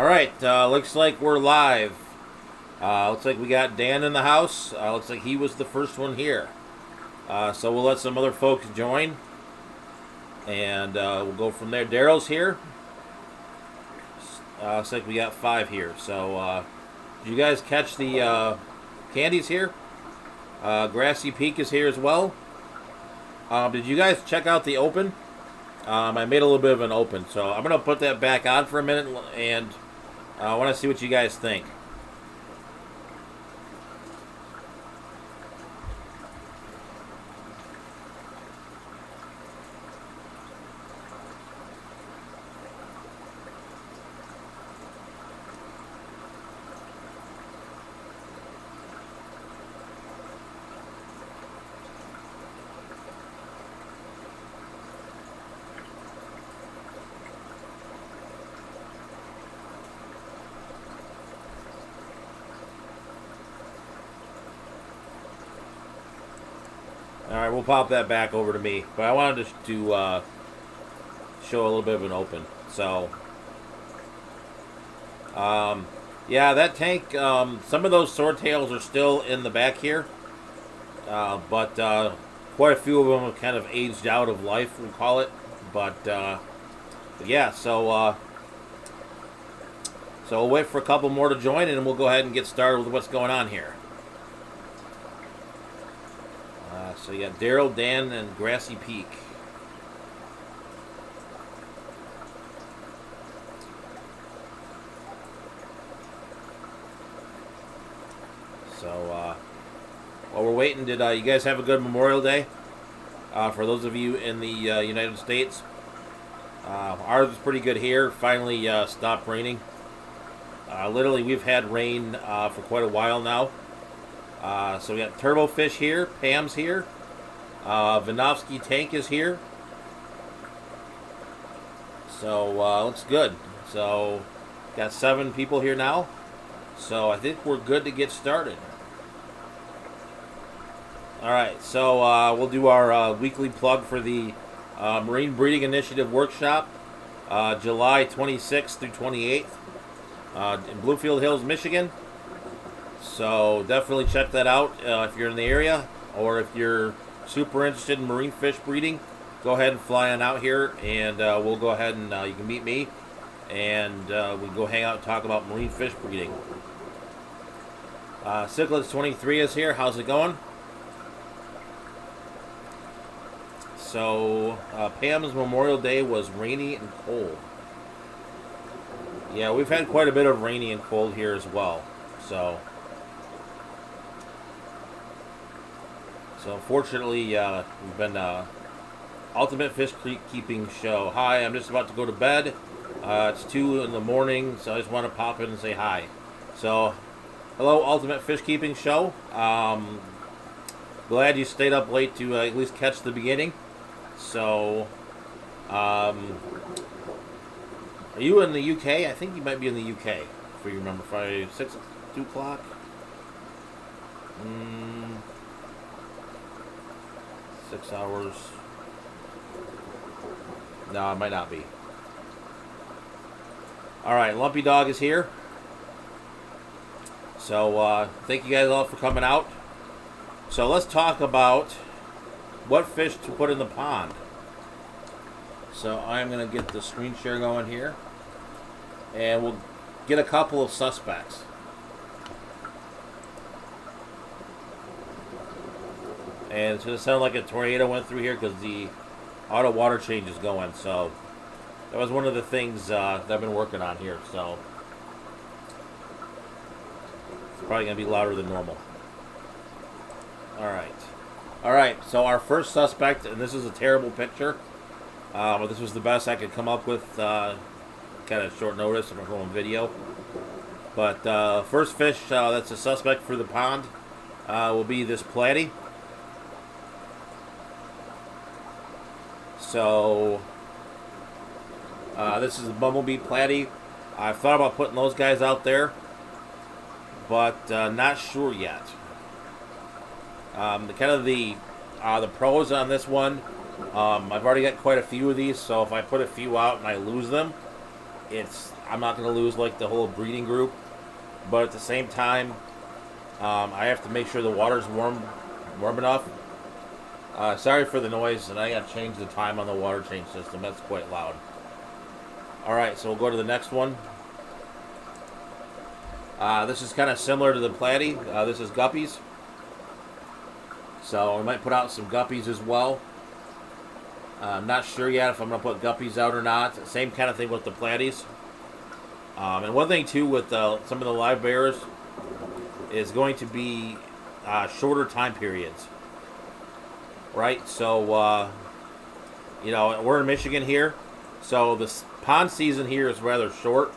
All right, looks like we're live. Looks like we got Dan in the house. Looks like he was the first one here. So we'll let some other folks join, and we'll go from there. Daryl's here. Looks like we got 5 here. So did you guys catch the candies here? Grassy Peak is here as well. Did you guys check out the open? I made a little bit of an open, so I'm going to put that back on for a minute, and I want to see what you guys think. All right, we'll pop that back over to me. But I wanted to show a little bit of an open. So, yeah, that tank, some of those swordtails are still in the back here. But quite a few of them have kind of aged out of life, we'll call it. But yeah, so we'll wait for a couple more to join, and we'll go ahead and get started with what's going on here. So you got Daryl, Dan, and Grassy Peak. So while we're waiting, did you guys have a good Memorial Day? For those of you in the United States, ours was pretty good here. Finally stopped raining. Literally, we've had rain for quite a while now. So we got Turbo Fish here, Pam's here, Vinovsky Tank is here. So looks good. So got 7 people here now. So I think we're good to get started. All right, so we'll do our weekly plug for the Marine Breeding Initiative Workshop, July 26th through 28th in Bluefield Hills, Michigan. So definitely check that out if you're in the area, or if you're super interested in marine fish breeding, go ahead and fly on out here, and we'll go ahead and you can meet me, and we go hang out and talk about marine fish breeding. Cichlids23 is here. How's it going? So Pam's Memorial Day was rainy and cold. Yeah, we've had quite a bit of rainy and cold here as well. So unfortunately, we've been Ultimate Fish Keeping Show. Hi, I'm just about to go to bed. It's 2 in the morning, so I just want to pop in and say hi. So, hello, Ultimate Fish Keeping Show. Glad you stayed up late to at least catch the beginning. So, are you in the UK? I think you might be in the UK, if you remember. 2 o'clock? 6 hours. No, it might not be. Alright, Lumpy Dog is here. So, thank you guys all for coming out. So, let's talk about what fish to put in the pond. So, I'm going to get the screen share going here. And we'll get a couple of suspects. And it's going to sound like a tornado went through here because the auto water change is going. So that was one of the things that I've been working on here. So it's probably going to be louder than normal. All right. So our first suspect, and this is a terrible picture, but this was the best I could come up with. Kind of short notice. I'm going video. But first fish that's a suspect for the pond will be this platy. So, this is the Bumblebee Platy. I've thought about putting those guys out there, but not sure yet. The pros on this one, I've already got quite a few of these, so if I put a few out and I lose them, I'm not going to lose like the whole breeding group, but at the same time, I have to make sure the water's warm enough. Sorry for the noise, and I got to change the time on the water change system. That's quite loud. All right, so we'll go to the next one. This is kind of similar to the platy. This is guppies. So we might put out some guppies as well. I'm not sure yet if I'm going to put guppies out or not. Same kind of thing with the platies. And one thing too with some of the live bearers is going to be shorter time periods. Right? So, you know, we're in Michigan here. So the pond season here is rather short.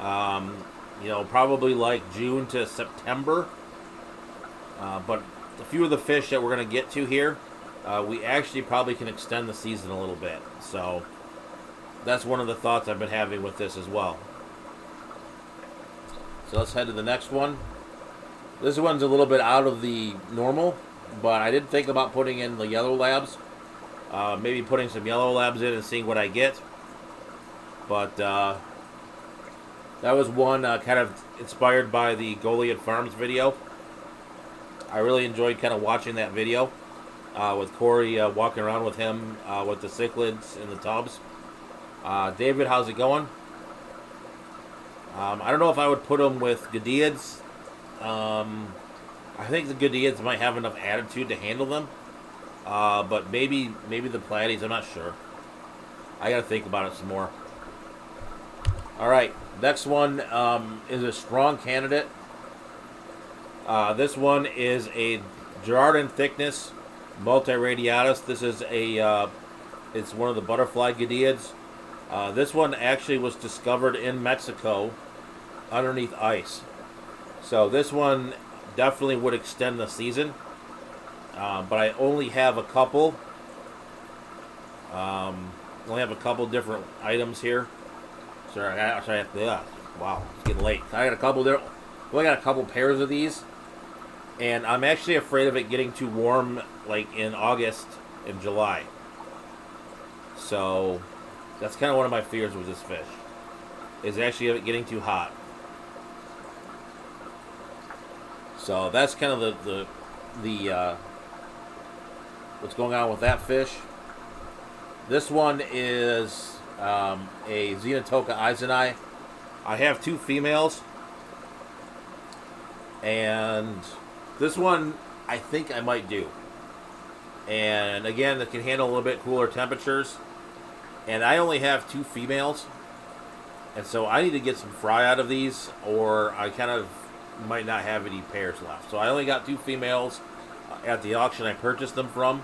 You know, probably like June to September. But a few of the fish that we're going to get to here, we actually probably can extend the season a little bit. So that's one of the thoughts I've been having with this as well. So let's head to the next one. This one's a little bit out of the normal, but I did think about putting in the yellow labs. Maybe putting some yellow labs in and seeing what I get. But that was one kind of inspired by the Goliath Farms video. I really enjoyed kind of watching that video with Corey walking around with him with the cichlids in the tubs. David, how's it going? I don't know if I would put them with Gadiads. I think the Gadiads might have enough attitude to handle them. But maybe the platies, I'm not sure. I got to think about it some more. All right, next one is a strong candidate. This one is a Girardin thickness multiradiatus. This is it's one of the butterfly Gadiads. This one actually was discovered in Mexico underneath ice. So this one definitely would extend the season. But I only have a couple. Only have a couple different items here. Wow, it's getting late. I got a couple there. Well, I got a couple pairs of these, and I'm actually afraid of it getting too warm, like in August and July. So that's kind of one of my fears with this fish, is actually it getting too hot. So that's kind of the what's going on with that fish. This one is a Xenotoca eiseni. I have two females, and this one I think I might do. And again, it can handle a little bit cooler temperatures. And I only have two females, and so I need to get some fry out of these, or I kind of might not have any pairs left. So I only got two females at the auction I purchased them from.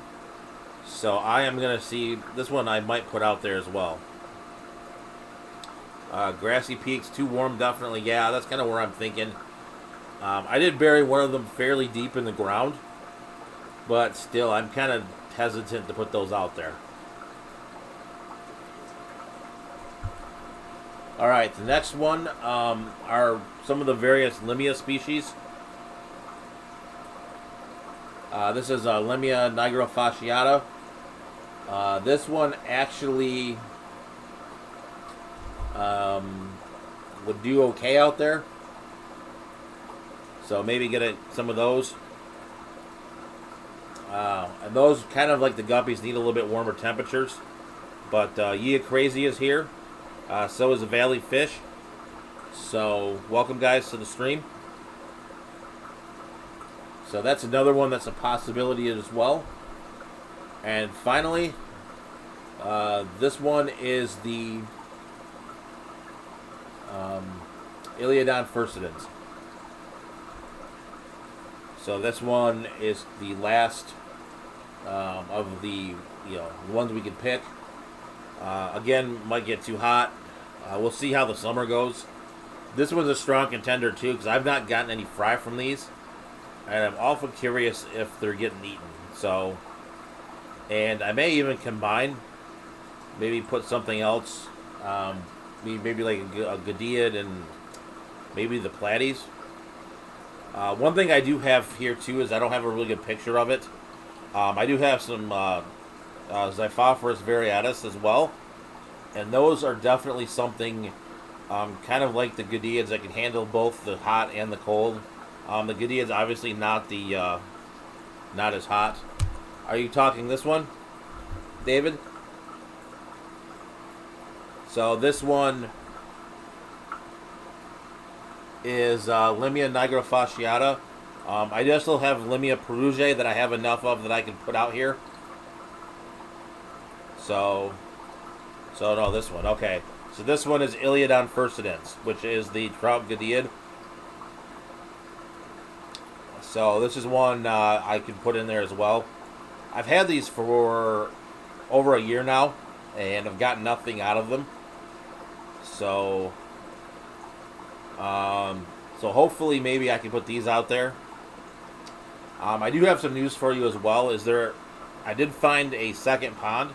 So I am going to see, this one I might put out there as well. Grassy Peaks, too warm, definitely. Yeah, that's kind of where I'm thinking. I did bury one of them fairly deep in the ground, but still, I'm kind of hesitant to put those out there. All right, the next one are some of the various Limia species. This is Limia nigrofasciata. This one actually would do okay out there. So maybe get some of those. And those, kind of like the guppies, need a little bit warmer temperatures. But Yia Crazy is here. So is the Valley Fish. So welcome, guys, to the stream. So that's another one that's a possibility as well. And finally, this one is the Iliodon furcidens. So this one is the last of the ones we can pick. Again, might get too hot. We'll see how the summer goes. This one's a strong contender too, because I've not gotten any fry from these, and I'm awful curious if they're getting eaten. So, and I may even combine, maybe put something else, maybe like a Gadiad and maybe the platies. One thing I do have here too is I don't have a really good picture of it. I do have some Xiphophorus variatus as well, and those are definitely something Kind of like the Gadiads that can handle both the hot and the cold. The Gadiads obviously not as hot. Are you talking this one, David? So this one is Limia nigrofasciata. I just still have Limia perugiae that I have enough of that I can put out here. So no, this one. Okay. So this one is Iliodon furcidens, which is the trout Gadiad. So this is one I can put in there as well. I've had these for over a year now, and I've gotten nothing out of them. So hopefully maybe I can put these out there. I do have some news for you as well. I did find a second pond.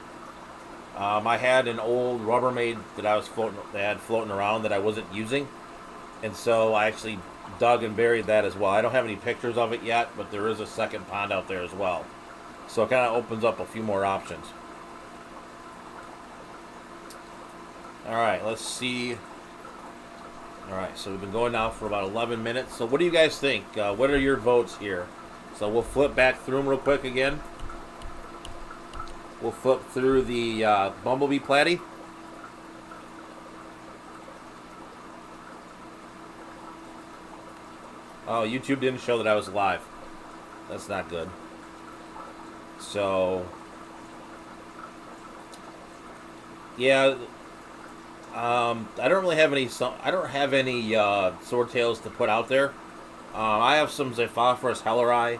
I had an old Rubbermaid that I had floating around that I wasn't using, and so I actually dug and buried that as well. I don't have any pictures of it yet, but there is a second pond out there as well. So it kind of opens up a few more options. All right, let's see. All right, so we've been going now for about 11 minutes. So what do you guys think? What are your votes here? So we'll flip back through them real quick again. We'll flip through the Bumblebee Platy. Oh, YouTube didn't show that I was live. That's not good. So, yeah, I don't really have any. I don't have any swordtails to put out there. I have some Xiphophorus helleri,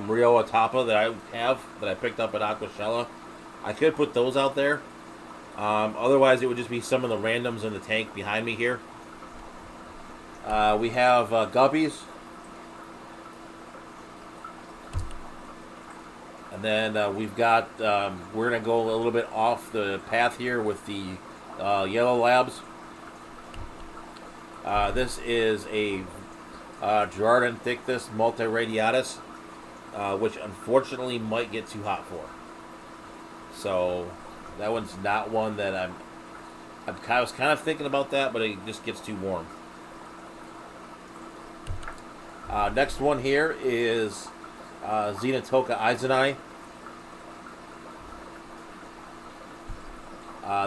Rio Atapa that I picked up at Aquashella. I could put those out there. Otherwise, it would just be some of the randoms in the tank behind me here. We have guppies. And then we've got, we're going to go a little bit off the path here with the Yellow Labs. This is a Girardinthicus multiradiatus, which unfortunately might get too hot for. So that one's not one that I was kind of thinking about that, but it just gets too warm. Next one here is Xenotoka eiseni.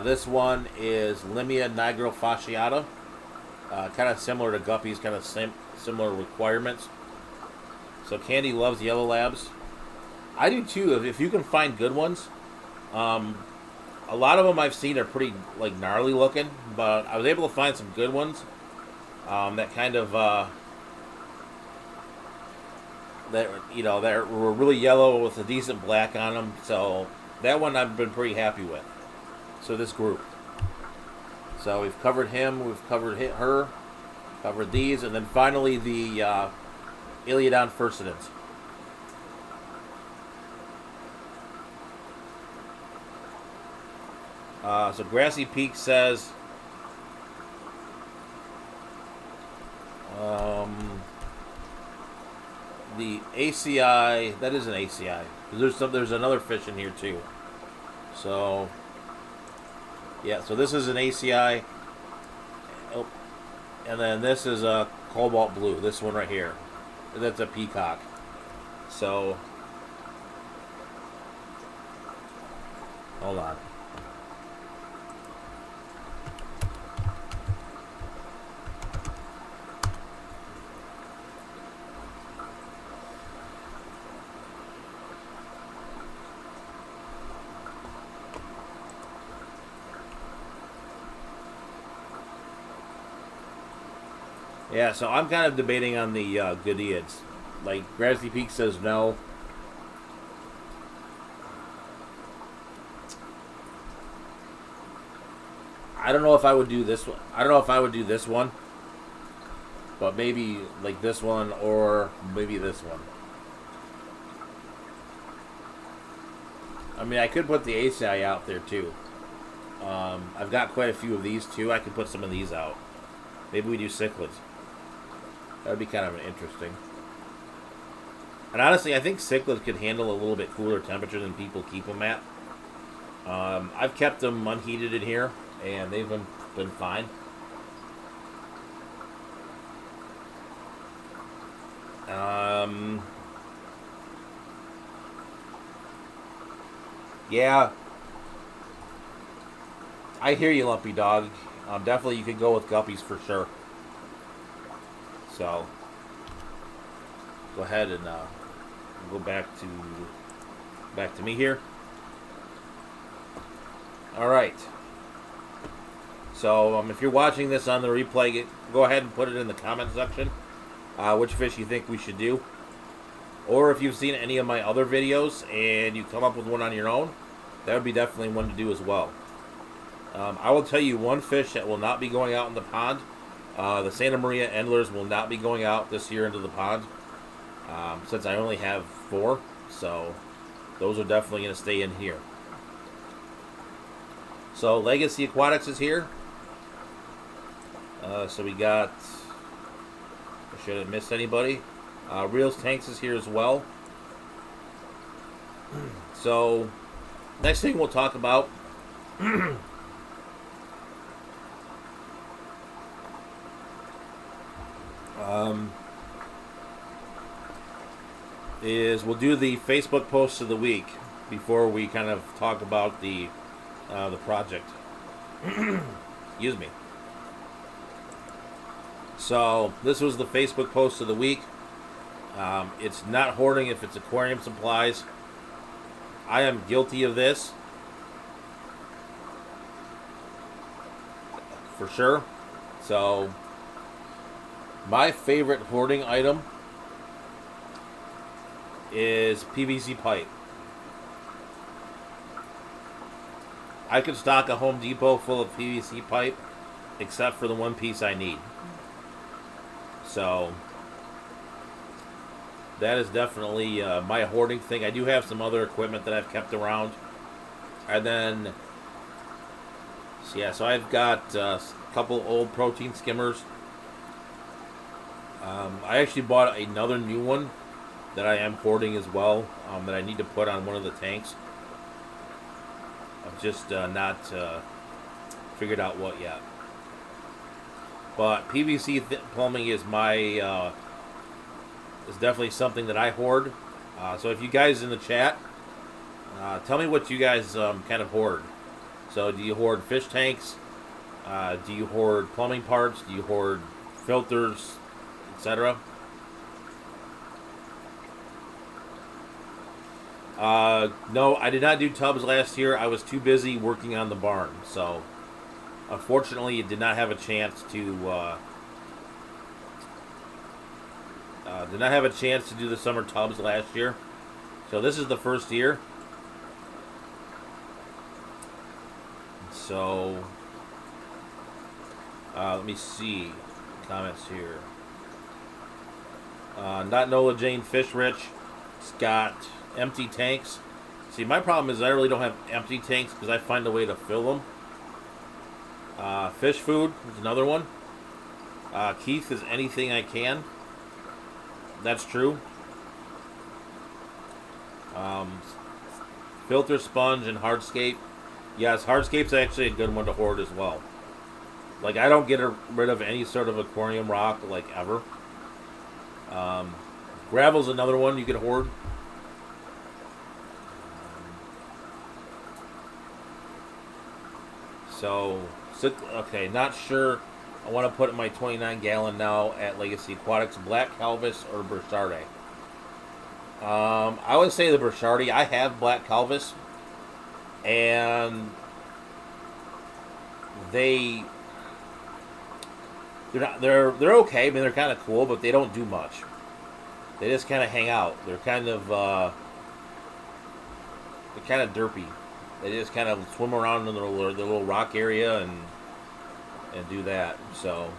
This one is Limia nigrofasciata. Kind of similar to guppies, kind of similar requirements. So Candy loves Yellow Labs. I do too, if you can find good ones. A lot of them I've seen are pretty gnarly looking, but I was able to find some good ones that kind of that were really yellow with a decent black on them. So that one I've been pretty happy with. So this group. So we've covered him, we've covered her, covered these, and then finally the Iliodon furcidens. So Grassy Peak says the ACI, that is an ACI. There's another fish in here too. So yeah, so this is an ACI. Oh, and then this is a cobalt blue. This one right here. That's a peacock. So hold on. Yeah, so I'm kind of debating on the Gadiads. Like, Grassy Peak says no. I don't know if I would do this one. I don't know if I would do this one. But maybe, like, this one or maybe this one. I mean, I could put the ACI out there, too. I've got quite a few of these, too. I could put some of these out. Maybe we do cichlids. That would be kind of interesting. And honestly, I think cichlids could handle a little bit cooler temperature than people keep them at. I've kept them unheated in here, and they've been fine. Yeah, I hear you, Lumpy Dog. Definitely, you could go with guppies for sure. So, go ahead and go back to me here. All right. So, if you're watching this on the replay, go ahead and put it in the comment section. Which fish you think we should do, or if you've seen any of my other videos and you come up with one on your own, that would be definitely one to do as well. I will tell you one fish that will not be going out in the pond. The Santa Maria Endlers will not be going out this year into the pond, since I only have 4, so those are definitely going to stay in here. So Legacy Aquatics is here. So we got, I shouldn't miss anybody. Reels Tanks is here as well. So next thing we'll talk about is we'll do the Facebook posts of the week before we kind of talk about the project. Excuse me. So this was the Facebook post of the week. It's not hoarding if it's aquarium supplies. I am guilty of this, for sure. So my favorite hoarding item is PVC pipe. I could stock a Home Depot full of PVC pipe, except for the one piece I need. So that is definitely my hoarding thing. I do have some other equipment that I've kept around. And then, so I've got a couple old protein skimmers. I actually bought another new one that I am hoarding as well, that I need to put on one of the tanks. I've just not figured out what yet. But PVC plumbing is is definitely something that I hoard. So if you guys in the chat, tell me what you guys kind of hoard. So do you hoard fish tanks? Do you hoard plumbing parts? Do you hoard filters, etc.? No, I did not do tubs last year. I was too busy working on the barn. So unfortunately, it did not have a chance to do the summer tubs last year. So this is the first year. So let me see comments here. Not Nola Jane Fish Rich. It's got empty tanks. See, my problem is I really don't have empty tanks because I find a way to fill them. Fish food is another one. Keith is anything I can. That's true. Filter sponge and hardscape. Yes, hardscape's actually a good one to hoard as well. Like, I don't get rid of any sort of aquarium rock, like, ever. Gravel's another one you can hoard. So, okay, not sure. I want to put my 29 gallon now at Legacy Aquatics. Black Calvis or Burchardi? I would say the Burchardi. I have Black Calvis, and they're okay. I mean, they're kind of cool, but they don't do much. They just kind of hang out. They're kind of derpy. They just kind of swim around in their little rock area and do that. So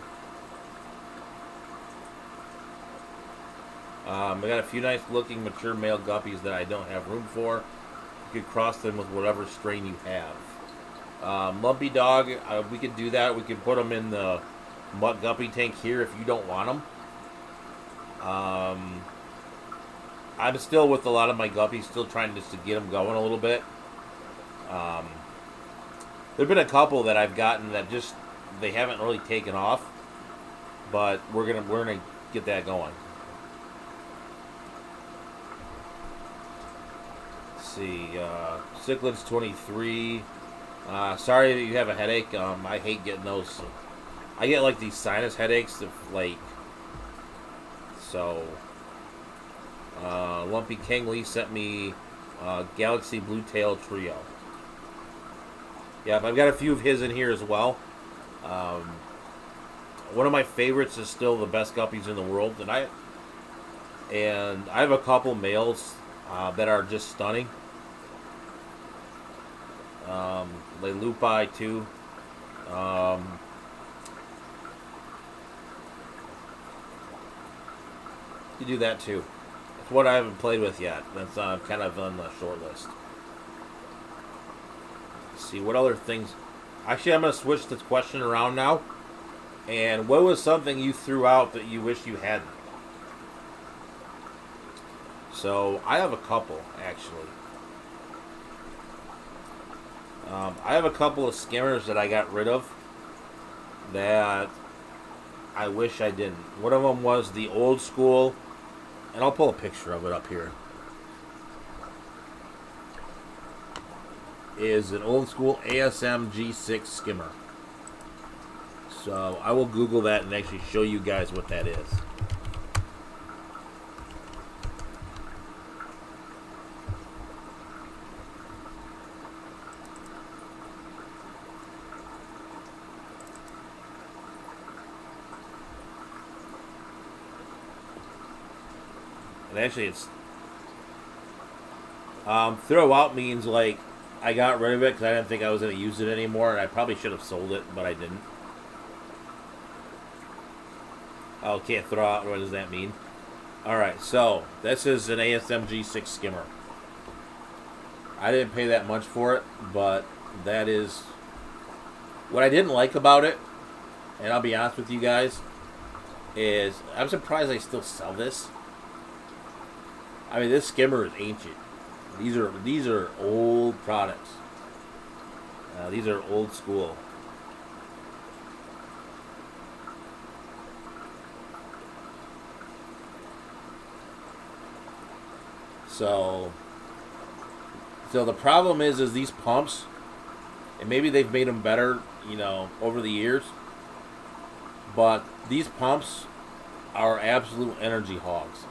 I got a few nice looking mature male guppies that I don't have room for. You could cross them with whatever strain you have. Lumpy Dog, we could do that. We could put them in the mutt guppy tank here if you don't want them. I'm still with a lot of my guppies, still trying just to get them going a little bit. There've been a couple that I've gotten that just they haven't really taken off, but we're gonna get that going. see. Cichlids 23. Sorry that you have a headache. I hate getting those. I get like these sinus headaches. Lumpy King Lee sent me Galaxy Blue Tail Trio. Yeah, I've got a few of his in here as well. One of my favorites is still the best guppies in the world, and I have a couple males that are just stunning. They Lupi too. You do that too. It's what I haven't played with yet. That's kind of on the short list. Let's see what other things. Actually, I'm going to switch this question around now. And what was something you threw out that you wish you hadn't? So I have a couple actually. I have a couple of skimmers that I got rid of that I wish I didn't. One of them was the old school, and I'll pull a picture of it up here. Is an old school ASM G6 skimmer. So I will Google that and actually show you guys what that is. And actually it's throw out means like I got rid of it because I didn't think I was going to use it anymore, and I probably should have sold it, but I didn't. Oh, can't throw out. What does that mean? Alright, so this is an ASM G6 skimmer. I didn't pay that much for it, but that is what I didn't like about it, and I'll be honest with you guys, is I'm surprised they still sell this. I mean, this skimmer is ancient. These are old products. These are old school. So the problem is these pumps, and maybe they've made them better, over the years. But these pumps are absolute energy hogs.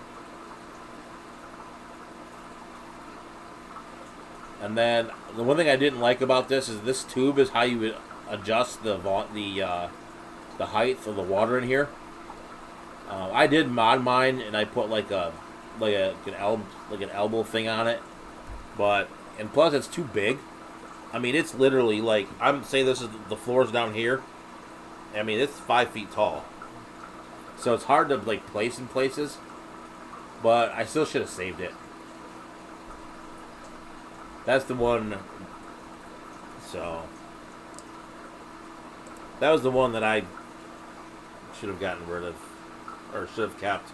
And then the one thing I didn't like about this is this tube is how you would adjust the height of the water in here. I did mod mine and I put like an elbow thing on it, and plus it's too big. I mean, it's literally like I'm saying this is the floor's down here. I mean, it's 5 feet tall, so it's hard to like place in places. But I still should have saved it. That's the one. So that was the one that I should have gotten rid of, or should have kept.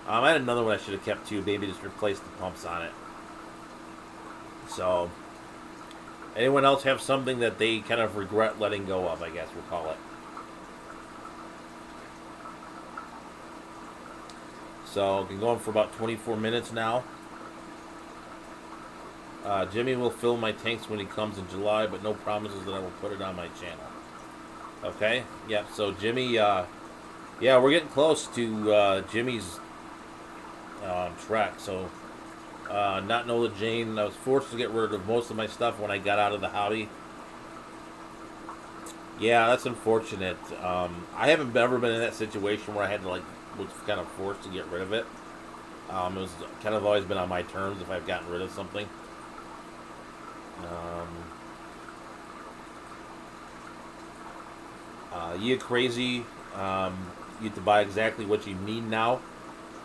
I had another one I should have kept too. Maybe just replace the pumps on it. So, anyone else have something that they kind of regret letting go of? I guess we'll call it. So, I've been going for about 24 minutes now. Jimmy will fill my tanks when he comes in July, but no promises that I will put it on my channel. Okay? Yep, so Jimmy, yeah, we're getting close to Jimmy's trek. So, not Nola Jane, I was forced to get rid of most of my stuff when I got out of the hobby. Yeah, that's unfortunate. I haven't ever been in that situation where I had to, was kind of forced to get rid of it. It was kind of always been on my terms if I've gotten rid of something. You crazy. You have to buy exactly what you need now.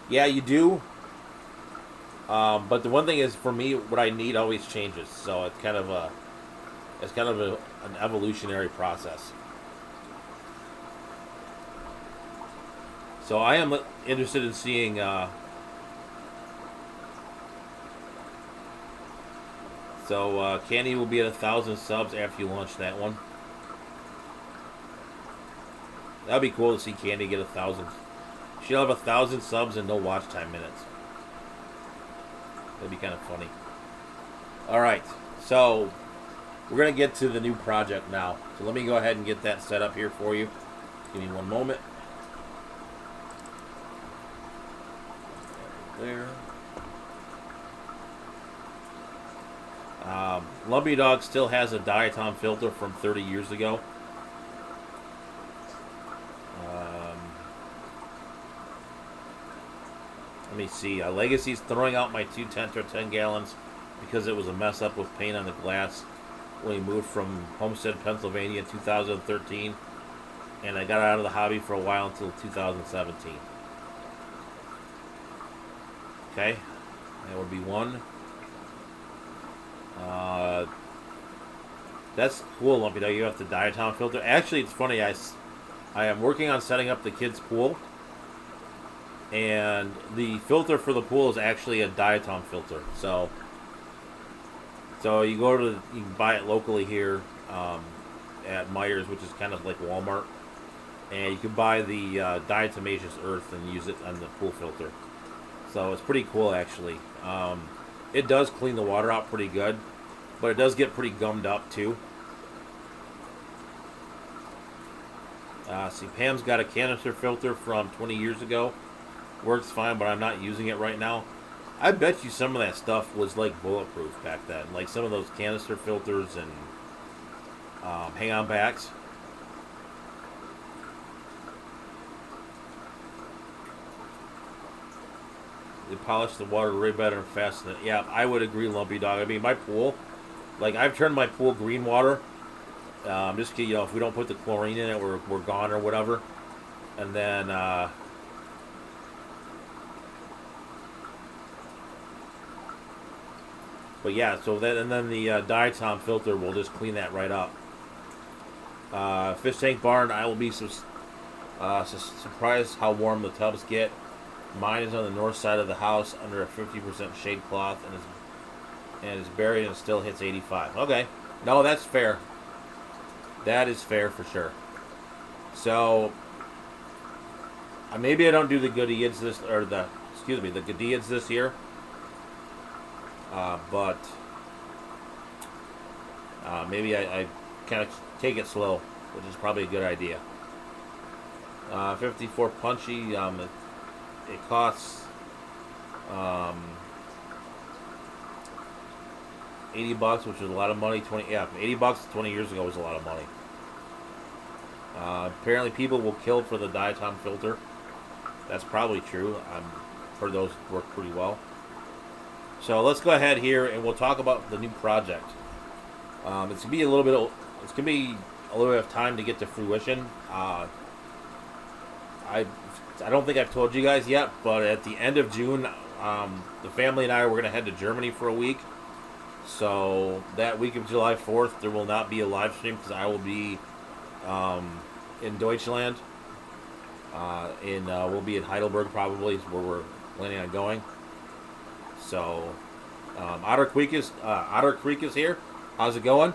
Yeah, you do. But the one thing is, for me, what I need always changes. So it's kind of an evolutionary process. So I am interested in seeing. Candy will be at 1,000 subs after you launch that one. That'd be cool to see Candy get 1,000. She'll have 1,000 subs and no watch time minutes. That'd be kind of funny. All right, so we're gonna get to the new project now. So let me go ahead and get that set up here for you. Give me one moment. There. Lumpy Dog still has a diatom filter from 30 years ago. Let me see. Legacy's throwing out my 10 gallons because it was a mess up with paint on the glass when we moved from Homestead, Pennsylvania in 2013. And I got out of the hobby for a while until 2017. Okay, that would be one. That's cool, Lumpy Dog. You have the diatom filter. Actually, it's funny. I am working on setting up the kids' pool, and the filter for the pool is actually a diatom filter. So you can buy it locally here at Myers, which is kind of like Walmart, and you can buy the diatomaceous earth and use it on the pool filter. So it's pretty cool, actually. It does clean the water out pretty good, but it does get pretty gummed up too. See, Pam's got a canister filter from 20 years ago. Works fine, but I'm not using it right now. I bet you some of that stuff was like bulletproof back then. Like some of those canister filters and hang-on backs. They polish the water way better and faster. Yeah, I would agree, Lumpy Dog. I mean, my pool, like I've turned my pool green water. Just if we don't put the chlorine in it, we're gone or whatever. And then but yeah, so that and then the diatom filter will just clean that right up. Fish tank barn, I will be surprised how warm the tubs get. Mine is on the north side of the house under a 50% shade cloth and is buried and still hits 85. Okay, no, that's fair. That is fair for sure. So maybe I don't do the Goodyeds the Goodyeds this year. But maybe I kind of take it slow, which is probably a good idea. 54 Punchy, it costs $80, which is a lot of money. $80 20 years ago was a lot of money. Apparently, people will kill for the diatom filter. That's probably true. I've heard those work pretty well. So let's go ahead here and we'll talk about the new project. It's gonna be a little bit of time to get to fruition. I don't think I've told you guys yet, but at the end of June, the family and I were gonna head to Germany for a week. So that week of July 4th, there will not be a live stream because I will be in Deutschland. We'll be in Heidelberg probably, is where we're planning on going. So, Otter Creek is here. How's it going?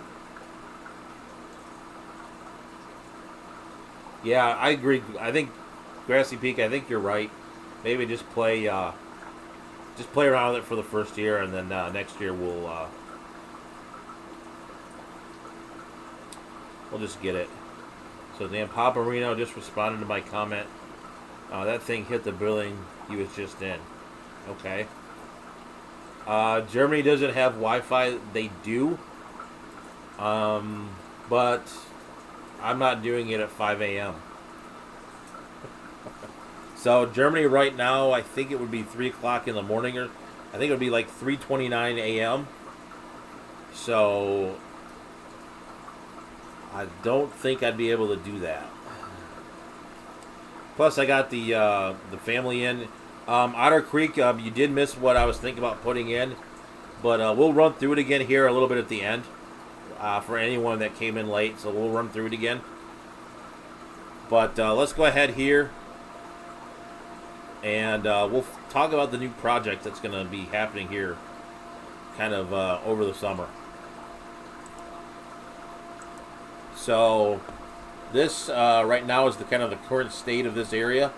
Yeah, I agree. I think Grassy Peak. I think you're right. Maybe just play around with it for the first year, and then next year we'll just get it. So Dan Paparino just responded to my comment. That thing hit the building he was just in. Okay. Germany doesn't have Wi-Fi. They do. But I'm not doing it at 5 a.m. So Germany right now, I think it would be 3 o'clock in the morning, or I think it would be like 3:29 a.m. So I don't think I'd be able to do that. Plus, I got the family in. Otter Creek, you did miss what I was thinking about putting in, but we'll run through it again here a little bit at the end for anyone that came in late, so we'll run through it again. But let's go ahead here, and we'll talk about the new project that's going to be happening here kind of over the summer. So this right now is the kind of the current state of this area.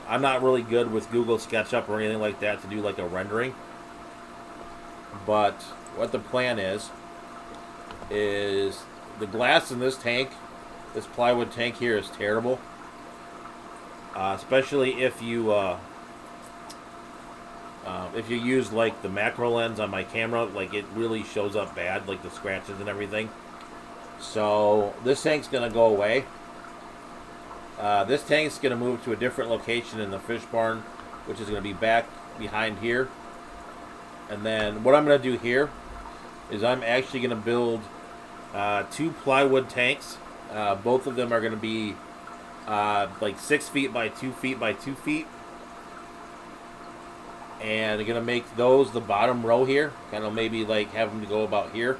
I'm not really good with Google SketchUp or anything like that to do like a rendering. But what the plan is the glass in this tank, this plywood tank here, is terrible. Especially if you use like the macro lens on my camera, like it really shows up bad, like the scratches and everything. So this tank's gonna go away. This tank's gonna move to a different location in the fish barn, which is gonna be back behind here. And then what I'm gonna do here is I'm actually gonna build 2 plywood tanks. Both of them are gonna be like 6 feet by 2 feet by 2 feet. And I'm going to make those the bottom row here. Kind of maybe like have them to go about here.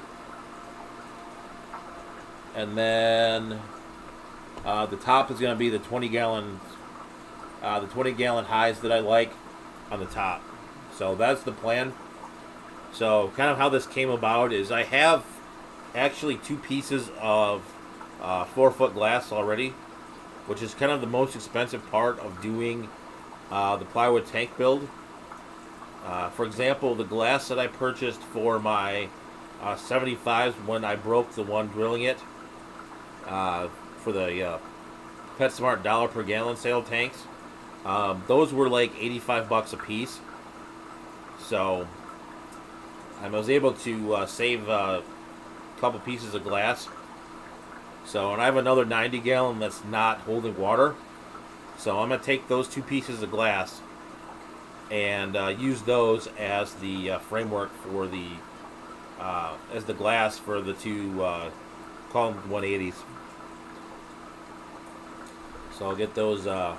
And then the top is going to be the 20 gallon highs that I like on the top. So that's the plan. So kind of how this came about is I have actually 2 pieces of 4-foot glass already, which is kind of the most expensive part of doing the plywood tank build. For example, the glass that I purchased for my 75s when I broke the one drilling it for the PetSmart dollar per gallon sale tanks, those were like $85 a piece. So I was able to save a couple pieces of glass. So, and I have another 90 gallon that's not holding water. So I'm going to take those 2 pieces of glass and use those as the framework for the as the glass for the 2 call them 180s. So I'll get those, and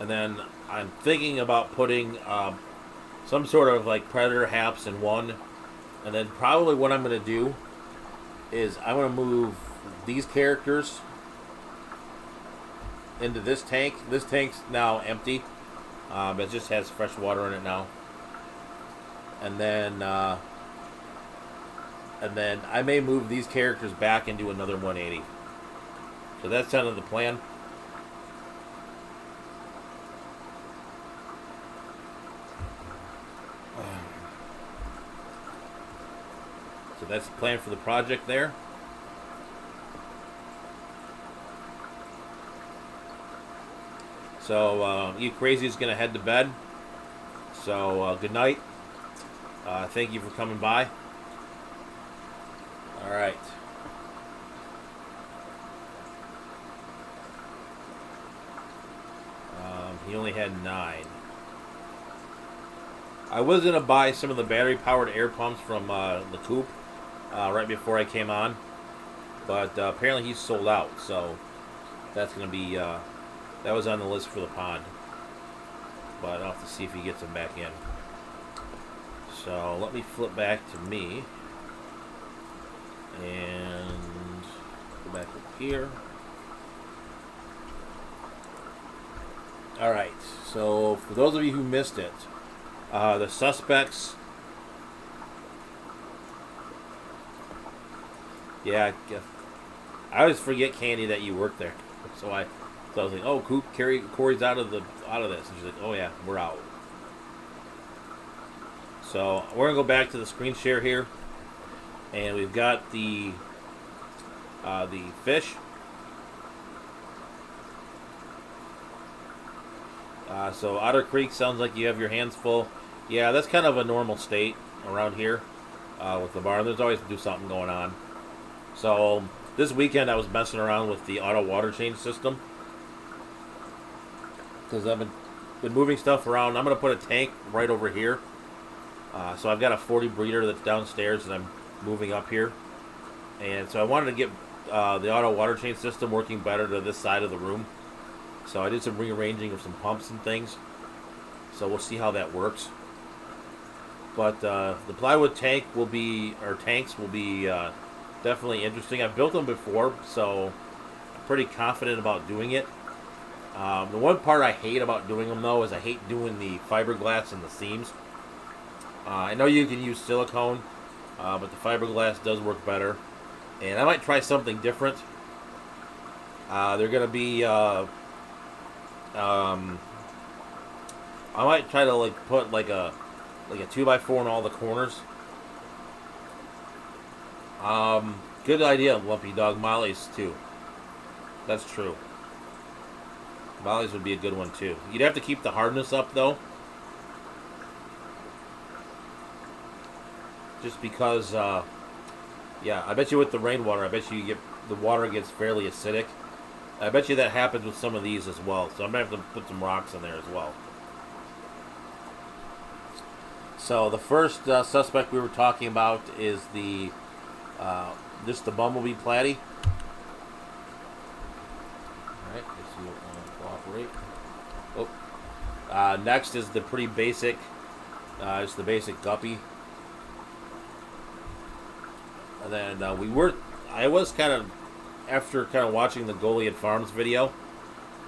then I'm thinking about putting some sort of like predator haps in one, and then probably what I'm going to do is I'm going to move these characters into this tank. This tank's now empty. It just has fresh water in it now. And then I may move these characters back into another 180. So that's kind of the plan. So that's the plan for the project there. So you crazy is going to head to bed. So good night. Thank you for coming by. All right. He only had 9. I was going to buy some of the battery-powered air pumps from the coop right before I came on. But apparently he's sold out. So that's going to be... that was on the list for the pond. But I'll have to see if he gets them back in. So let me flip back to me. And go back up here. Alright, so for those of you who missed it, the suspects... Yeah, I always forget, Candy, that you work there. So I was like, oh, Coop, Corey's out of this. And she's like, oh yeah, we're out. So we're going to go back to the screen share here. And we've got the fish. So Otter Creek sounds like you have your hands full. Yeah, that's kind of a normal state around here with the barn. There's always something going on. So this weekend I was messing around with the auto water change system because I've been moving stuff around. I'm going to put a tank right over here. So I've got a 40 breeder that's downstairs and I'm moving up here. And so I wanted to get the auto water change system working better to this side of the room. So I did some rearranging of some pumps and things. So we'll see how that works. But the plywood tank will be, or tanks will be definitely interesting. I've built them before, so I'm pretty confident about doing it. The one part I hate about doing them, though, is I hate doing the fiberglass in the seams. I know you can use silicone, but the fiberglass does work better. And I might try something different. They're going to be... I might try to put a like a 2x4 in all the corners. Good idea, Lumpy Dog. Mollies too. That's true. Mollies would be a good one too. You'd have to keep the hardness up though. Just because, yeah, I bet you with the rainwater, I bet you get the water gets fairly acidic. I bet you that happens with some of these as well. So I'm gonna have to put some rocks in there as well. So the first suspect we were talking about is the just the Bumblebee Platy. All right, let's see what will cooperate. Oh, next is the pretty basic. It's the basic Guppy. And then I was kind of, after kind of watching the Goliath Farms video,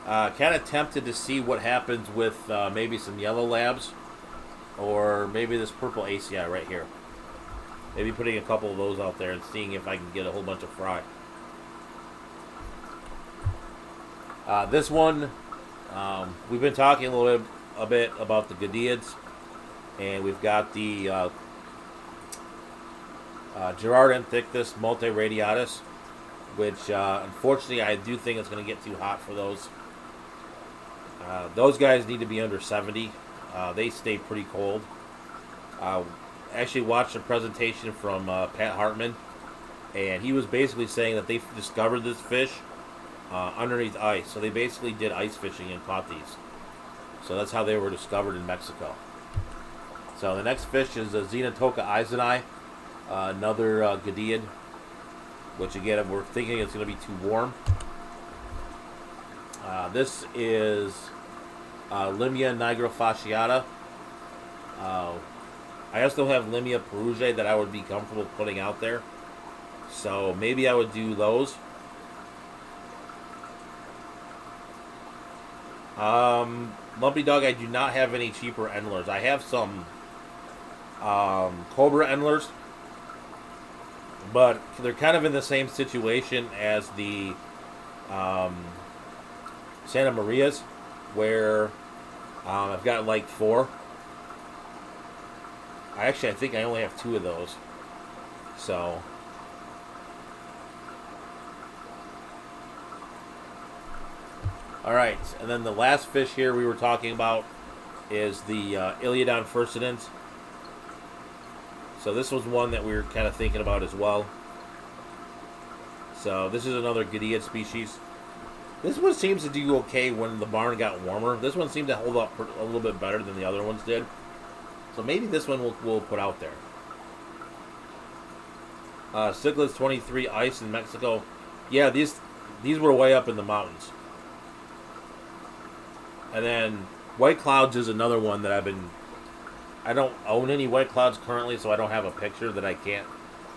kind of tempted to see what happens with maybe some yellow labs, or maybe this purple ACI right here. Maybe putting a couple of those out there and seeing if I can get a whole bunch of fry. This one, we've been talking a bit about the Gadiads, and we've got the Gerard Invictus Multiradiatus, which unfortunately I do think it's going to get too hot for those. Those guys need to be under 70. They stay pretty cold. Actually watched a presentation from Pat Hartman, and he was basically saying that they discovered this fish underneath ice. So they basically did ice fishing and caught these. So that's how they were discovered in Mexico. So the next fish is a Xenotoca eiseni, another Gadiad, which again we're thinking it's going to be too warm. This is Limia nigrofasciata. I also have Limia perugiae that I would be comfortable putting out there. So maybe I would do those. Lumpy Dog, I do not have any cheaper endlers. I have some Cobra endlers, but they're kind of in the same situation as the Santa Marias, where I've got like 4. I think I only have 2 of those. So alright, and then the last fish here we were talking about is the Iliodon furcidens. So this was one that we were kind of thinking about as well. So this is another Gadiad species. This one seems to do okay when the barn got warmer. This one seemed to hold up a little bit better than the other ones did. So maybe this one we'll put out there. Cichlids 23 ice in Mexico. Yeah, these were way up in the mountains. And then White Clouds is another one that I don't own any White Clouds currently, so I don't have a picture that I can't.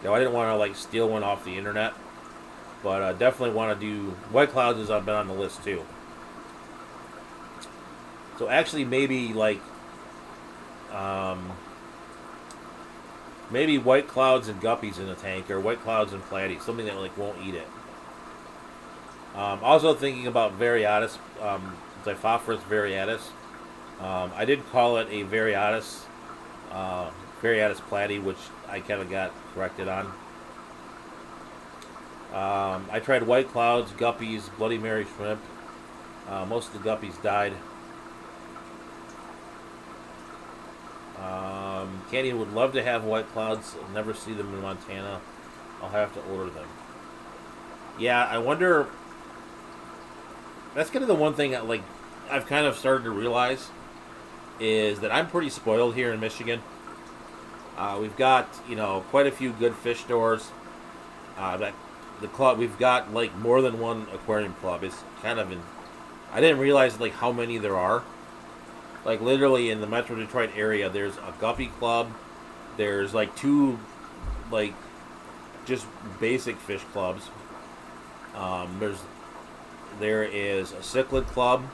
I didn't want to like steal one off the internet, but I definitely want to do White Clouds as I've been on the list too. So actually, maybe like maybe White Clouds and Guppies in a tank, or White Clouds and Platies, something that like won't eat it. Also thinking about Variatus, Xiphophorus variatus. I did call it a Variatus platy, which I kind of got corrected on. I tried White Clouds, Guppies, Bloody Mary shrimp. Most of the Guppies died. Candy would love to have White Clouds. I'll never see them in Montana. I'll have to order them. Yeah, I wonder. That's kind of the one thing that, like, I've kind of started to realize is that I'm pretty spoiled here in Michigan. We've got, quite a few good fish stores. The club, we've got like more than one aquarium club. It's kind of I didn't realize like how many there are. Like literally in the Metro Detroit area, there's a Guppy club. There's like 2, like just basic fish clubs. There is a cichlid club.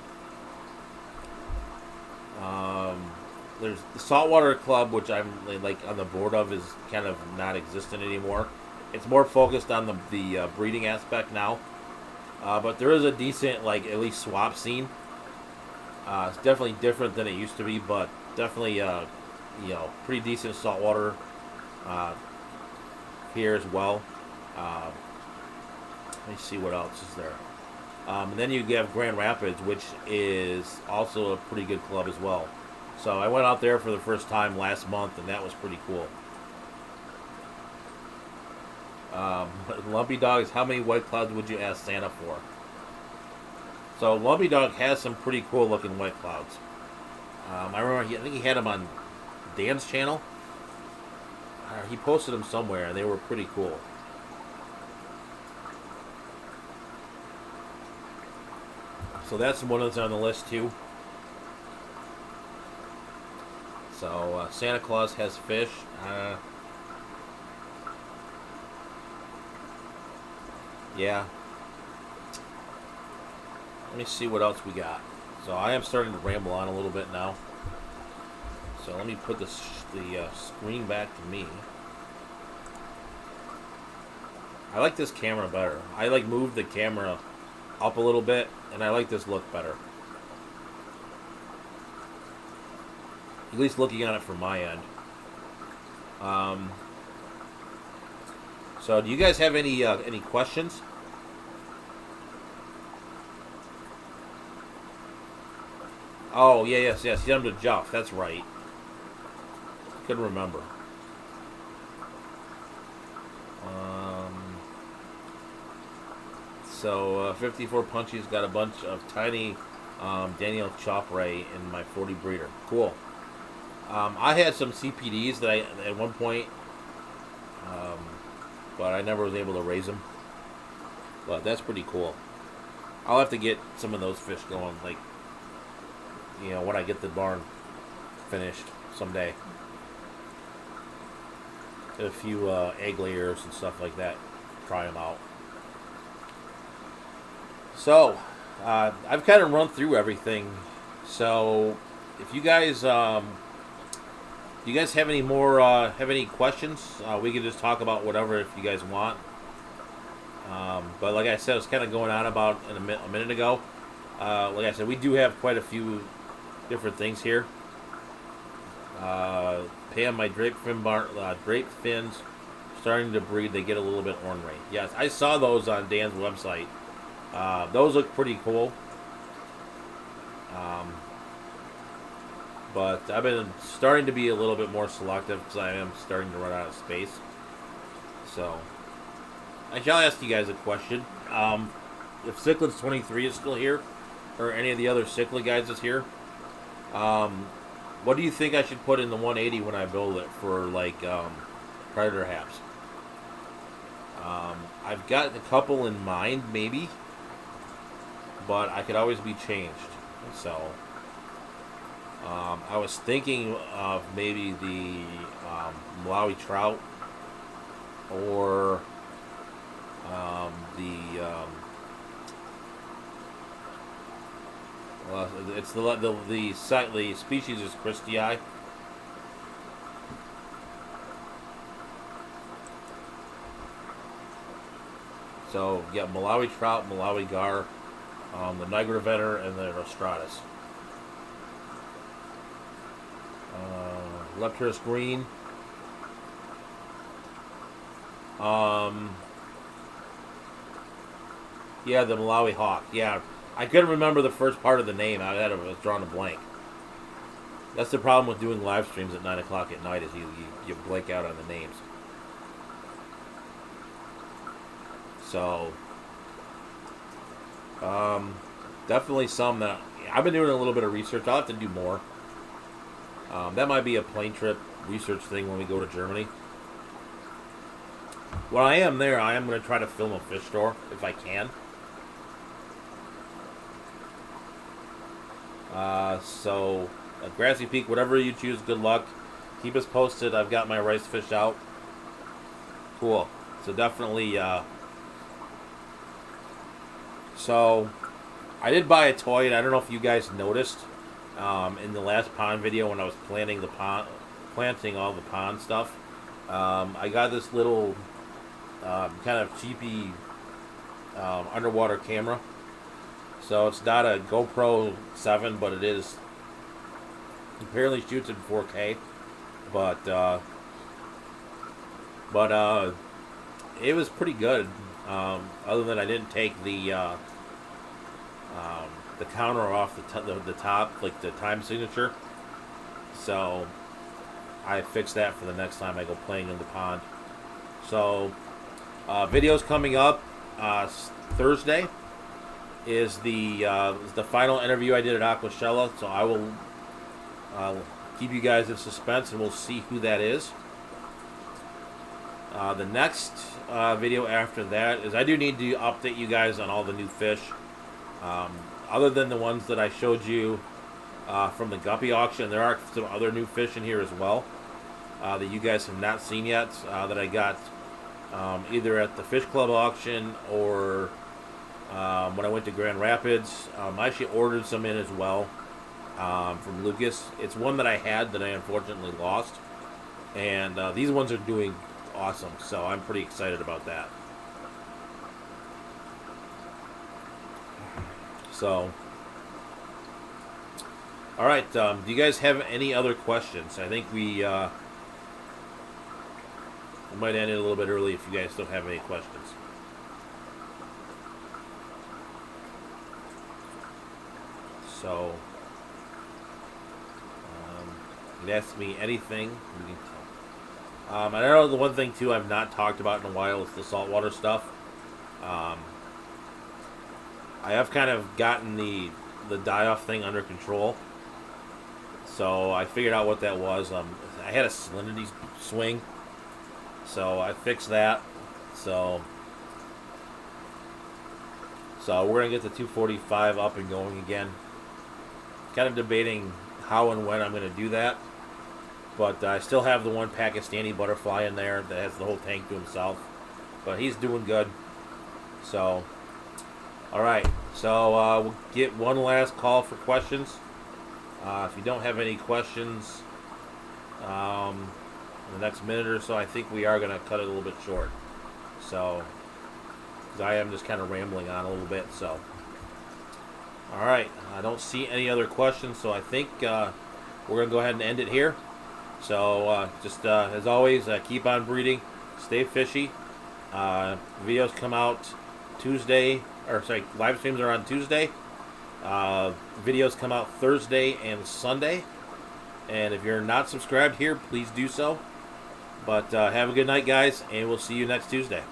There's the saltwater club, which I'm like on the board of, is kind of not existent anymore. It's more focused on the breeding aspect now. But there is a decent, like, at least swap scene. It's definitely different than it used to be, but definitely, pretty decent saltwater here as well. Let me see what else is there. And then you have Grand Rapids, which is also a pretty good club as well. So I went out there for the first time last month, and that was pretty cool. Lumpy Dogs, how many White Clouds would you ask Santa for? So Lumpy Dog has some pretty cool looking White Clouds. I remember, I think he had them on Dan's channel. He posted them somewhere, and they were pretty cool. So that's one that's on the list too. So Santa Claus has fish. Yeah. Let me see what else we got. So I am starting to ramble on a little bit now. So let me put the screen back to me. I like this camera better. I moved the camera up a little bit, and I like this look better. At least looking at it from my end. So do you guys have any questions? Oh, yes. He's under Jeff. That's right. Couldn't remember. So 54 Punchy's got a bunch of tiny Daniel Chopray in my 40 breeder. Cool. I had some CPDs that I at one point, but I never was able to raise them. But that's pretty cool. I'll have to get some of those fish going, when I get the barn finished someday. A few egg layers and stuff like that. Try them out. So, I've kind of run through everything. So, if you guys, have any more, have any questions, we can just talk about whatever if you guys want. But like I said, I was kind of going on about a minute ago. Like I said, we do have quite a few different things here. Pam, my drape fins starting to breed. They get a little bit ornery. Yes, I saw those on Dan's website. Those look pretty cool. But I've been starting to be a little bit more selective because I am starting to run out of space. So I shall ask you guys a question. If Cichlids 23 is still here, or any of the other Cichlid guys is here, what do you think I should put in the 180 when I build it for predator haps? I've got a couple in mind, maybe, but I could always be changed. So I was thinking of maybe the Malawi trout or the species is Christii. So yeah, Malawi trout, Malawi gar, the Niagara Vetter, and the Rostratus. Lepteris green. Yeah, the Malawi hawk. Yeah, I couldn't remember the first part of the name. I was drawing a blank. That's the problem with doing live streams at 9 o'clock at night, is you blank out on the names. So, definitely some that I've been doing a little bit of research. I'll have to do more. That might be a plane trip research thing when we go to Germany. When I am there, I am going to try to film a fish store if I can. So, at Grassy Peak, whatever you choose, good luck. Keep us posted. I've got my rice fish out. Cool. So definitely, so I did buy a toy, and I don't know if you guys noticed in the last pond video when I was planting all the pond stuff. I got this little kind of cheapy underwater camera. So it's not a GoPro 7, but it apparently shoots in 4K. but it was pretty good. Other than I didn't take the counter off the top, like the time signature. So I fixed that for the next time I go playing in the pond. So videos coming up Thursday is the final interview I did at Aquashella. So I will keep you guys in suspense, and we'll see who that is. The next video after that is I do need to update you guys on all the new fish. Other than the ones that I showed you from the guppy auction, there are some other new fish in here as well that you guys have not seen yet that I got either at the Fish Club auction or when I went to Grand Rapids. I actually ordered some in as well from Lucas. It's one that I had that I unfortunately lost, and these ones are doing awesome, so I'm pretty excited about that. So, all right. Do you guys have any other questions? I think we might end it a little bit early if you guys don't have any questions. So, you can ask me anything. I know the one thing too I've not talked about in a while is the saltwater stuff. I have kind of gotten the die-off thing under control. So I figured out what that was. I had a salinity swing, so I fixed that. So we're gonna get the 245 up and going again. Kind of debating how and when I'm gonna do that, but I still have the one Pakistani butterfly in there that has the whole tank to himself. But he's doing good. So. Alright, so we'll get one last call for questions. If you don't have any questions in the next minute or so, I think we are going to cut it a little bit short. So, because I am just kind of rambling on a little bit. So, alright, I don't see any other questions, so I think we're going to go ahead and end it here. So, just as always, keep on breeding, stay fishy. Videos come out Tuesday. Live streams are on Tuesday. Videos come out Thursday and Sunday. And if you're not subscribed here, please do so. But have a good night, guys, and we'll see you next Tuesday.